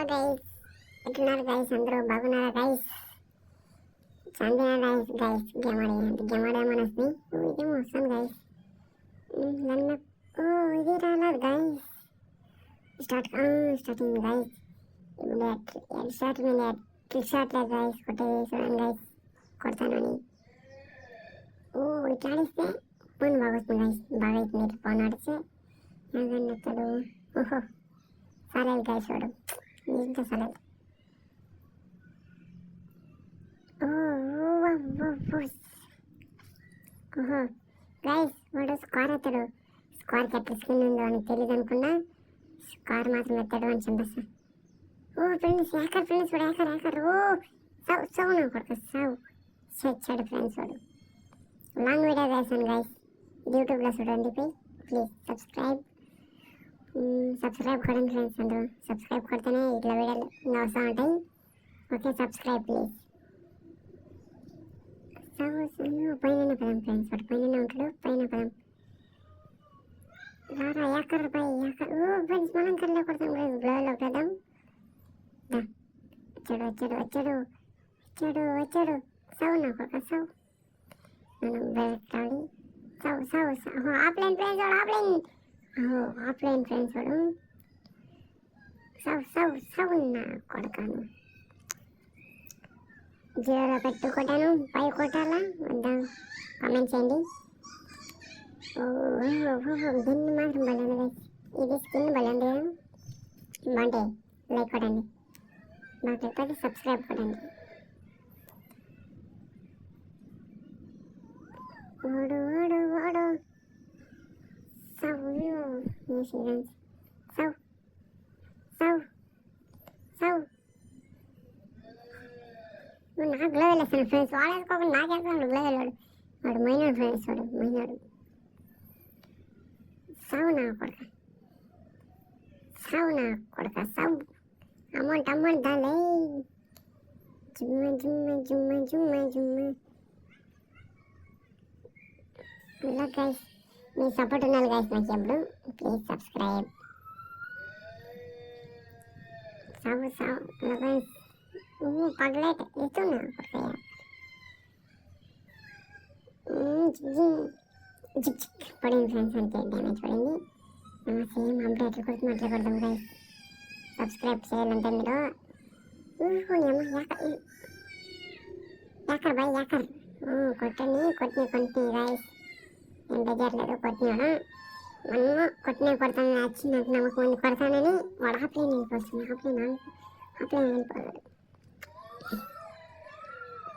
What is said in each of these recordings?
Hello guys, ఎట్లున్నారు guys? అందరూ బాగున్నారా గైస్? చాందినా గైస్ గేమాడేమనొస్తుంది. ఇదేమో వస్తుంది గైస్. నన్ను ఇది రాలేదు గైస్. Starting guys. ఇప్పుడు స్టార్ట్ మీద ట్రిక్ షాట్ లేదు గైస్. కొట్టేది చూడండి గైస్, కొడతానని. ఇట్లా ఆడిస్తే ఫోన్ బాగొస్తుంది గైస్. బాగా అవుతుంది ఫోన్ ఆడిస్తే. నాకన్నప్పుడు ఓహో సరే గైస్, చూడు ఇంత సరే. ఓహో గైస్, వాడు స్క్వార్ ఎత్తాడు. స్క్వార్కి ఎట్లా స్కిన్ ఉందో అని తెలియదు అనుకున్నా. స్క్వార్ మాత్రం ఎత్తాడు అని చంపేస్తా. ఫ్రెండ్స్ హ్యాకర్, ఫ్రెండ్స్ వాడు హ్యాకర్. సౌ నా కొడుకు సౌ చచ్చాడు ఫ్రెండ్స్ వాడు. లాంగ్ వీడియో చేశాను గైస్, యూట్యూబ్లో చూడండి. ప్లీజ్ సబ్స్క్రైబ్ కొడండి ఫ్రెండ్స్. అందరూ సబ్స్క్రైబ్ కొడితేనే ఇట్లా వీడియోలు వస్తూ ఉంటాయి. Okay, subscribe please. పైన పదం ఫ్రెండ్స్, వాడు పైన ఉంటాడు. పైన పదం రారా యాకర్ పై యాకర్. ఫ్రెండ్స్ మనం కర్లో కొడతాం గైస్. గ్లోలో పెడదాం. వచ్చాడు. సౌ నా కొడుక సౌ. మనం పెట్టాలి. సౌ ఆఫ్లైన్ ఫ్రెండ్స్ వాడు, ఆఫ్లైన్ ఫ్రెండ్స్ వాడు. సౌ నా కొడకాను. జీరోలో పెట్టు కొట్టాను. 5 కొట్టాలా వద్దా కామెంట్ చేయండి. దీన్ని మాత్రం బలండి గైస్. ఇది స్కిన్ బలండి కదా, బాగుంటాయి. లైక్ కొట్టండి, బాగా లేకపోతే సబ్స్క్రైబ్ కొట్టండి. ఓడు సౌ నాకు గ్లో వేస్తాను ఫ్రెండ్స్. వాడేసుకోకుండా నాకేస్తాడు గ్లో వెళ్ళాడు. వాడు మైనాడు ఫ్రెండ్స్, వాడు మైనాడు. సౌ నా కొడక సౌ. అమౌంట్ దాలే. జుమ్మ ఇలా గైస్, మీ సపోర్ట్ ఉండాలి గైస్ నాకు ఎప్పుడు. Please subscribe. సౌ గైస్. పగలైతే ఇస్తున్నా పడింది ఫ్రెండ్స్, అంతే డ్యామేజ్ పడింది. సేమ్ అప్డేట్లు కొడతాం గైస్. సబ్స్క్రైబ్ చేయాలంటే మీరు యాకర్ బాయ్ యాకర్. కొట్టిన గైస్. నేను బెజర్లేదు, కొట్టినాడు. మనము కొడతాను వచ్చి నాకు నమ్మకం ఉంది కొడతానని. వాడు ఆఫ్లైన్ వెళ్ళిపోతాడు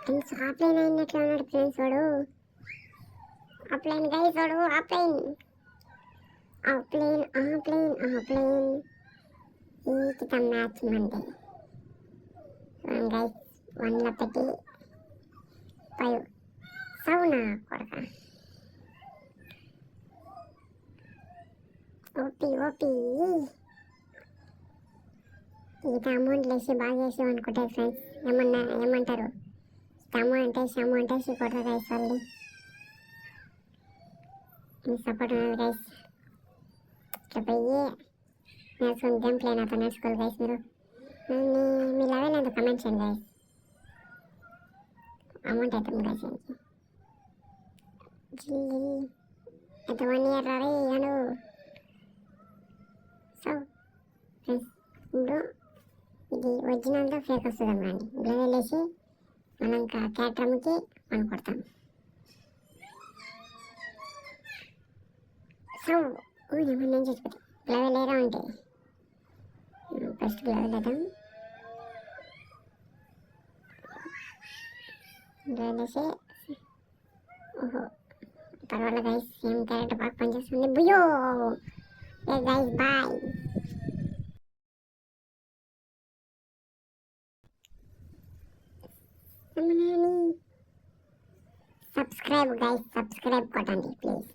ఫ్రెండ్స్. ఆఫ్లైన్ అయినట్లు ఉన్నాడు ఫ్రెండ్స్ వాడు. ఆఫ్లైన్ గైస్ వాడు. ఆఫ్లైన్ ఈకిత మ్యాచ్ మండే గైస్. 1లో పెట్టి 5 సౌనా కొడక. ఓపి ఈత అమౌంట్ వేసి బాగా వేసాం అనుకుంటారు ఫ్రెండ్స్. ఏమంటారు? షాము అంటే కొడతా గైస్. వాళ్ళు మీ సపోర్ట్ ఉన్నది గైస్. ఇట్లా పోయి నేర్చుకుని గేమ్ ప్లే నాతో నేర్చుకోవాలి గైస్. మీరు మీ లెవెల్ ఎంత కమెంట్ చేయండి గైస్. అమౌంట్ అవుతుంది గైస్. ఎంత 1 ఇయర్ రాయి అను. సో ఫ్రెండ్స్, ఇప్పుడు ఇది ఒరిజినల్తో ఫేక్ వస్తుంది అన్నమాట. గ్లో వెళ్ళేసి మనం క్యాట్రమ్కి మనం కొడతాం. సో ఏమన్నా చచ్చిపోతాం. గ్లవ్ లేరా ఉంటే ఫస్ట్ గ్లవ్ వేద్దాం. గ్లవ్ వేసి ఓహో పర్వాలేదు గైస్. సేమ్ క్యారెక్టర్ బాగా పనిచేస్తుంది. బుయో guys bye. Subscribe guys, subscribe కొట్టండి ప్లీజ్.